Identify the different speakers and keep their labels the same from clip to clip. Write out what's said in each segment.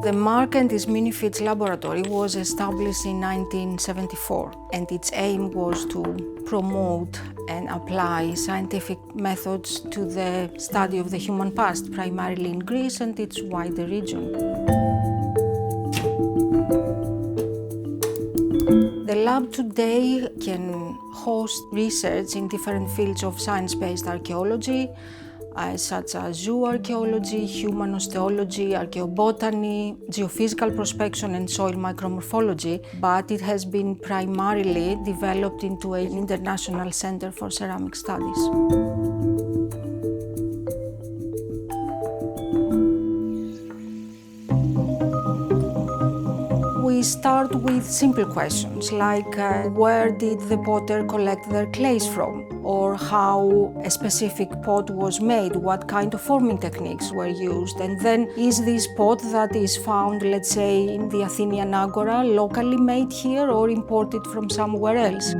Speaker 1: The Mark and Ismini Fitch Laboratory was established in 1974, and its aim was to promote and apply scientific methods to the study of the human past, primarily in Greece and its wider region. The lab today can host research in different fields of science-based archaeology, such as zooarchaeology, human osteology, archaeobotany, geophysical prospection and soil micromorphology, but it has been primarily developed into an international center for ceramic studies. We start with simple questions like where did the potter collect their clays from, or how a specific pot was made, what kind of forming techniques were used, and then is this pot that is found, let's say, in the Athenian Agora locally made here or imported from somewhere else?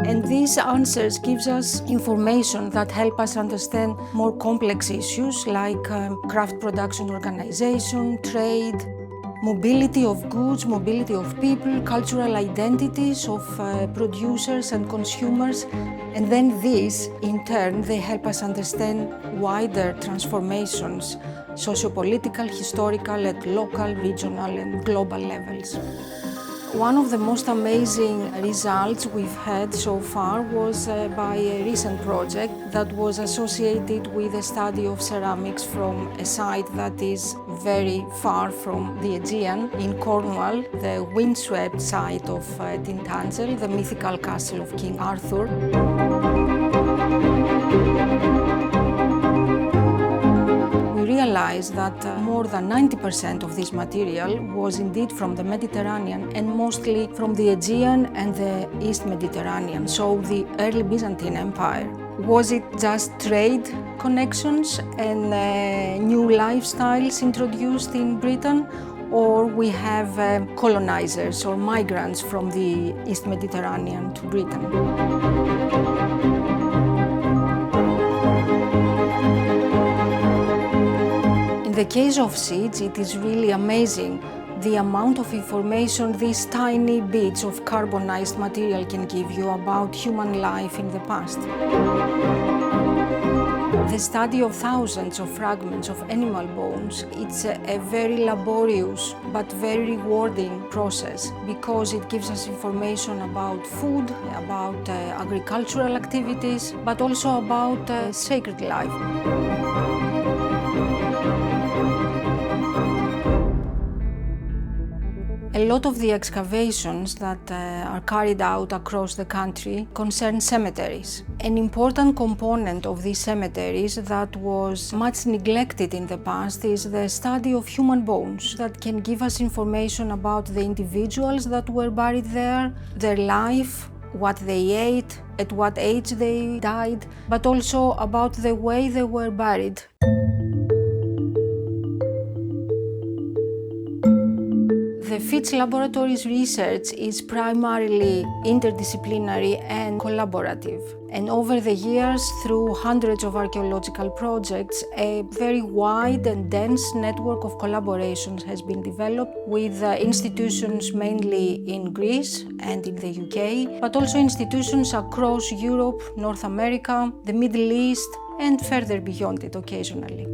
Speaker 1: And these answers gives us information that help us understand more complex issues like craft production organization, trade, mobility of goods, mobility of people, cultural identities of producers and consumers. And then these, in turn, they help us understand wider transformations, socio-political, historical, at local, regional and global levels. One of the most amazing results we've had so far was by a recent project that was associated with a study of ceramics from a site that is very far from the Aegean in Cornwall, the windswept site of Tintagel, the mythical castle of King Arthur. Realized that more than 90% of this material was indeed from the Mediterranean and mostly from the Aegean and the East Mediterranean, so the early Byzantine Empire. Was it just trade connections and new lifestyles introduced in Britain, or we have colonizers or migrants from the East Mediterranean to Britain? In the case of seeds, it is really amazing the amount of information these tiny bits of carbonized material can give you about human life in the past. The study of thousands of fragments of animal bones, it's a very laborious but very rewarding process because it gives us information about food, about agricultural activities, but also about sacred life. A lot of the excavations that are carried out across the country concern cemeteries. An important component of these cemeteries that was much neglected in the past is the study of human bones that can give us information about the individuals that were buried there, their life, what they ate, at what age they died, but also about the way they were buried. The Fitch Laboratories research is primarily interdisciplinary and collaborative. And over the years, through hundreds of archaeological projects, a very wide and dense network of collaborations has been developed with institutions mainly in Greece and in the UK, but also institutions across Europe, North America, the Middle East, and further beyond it occasionally.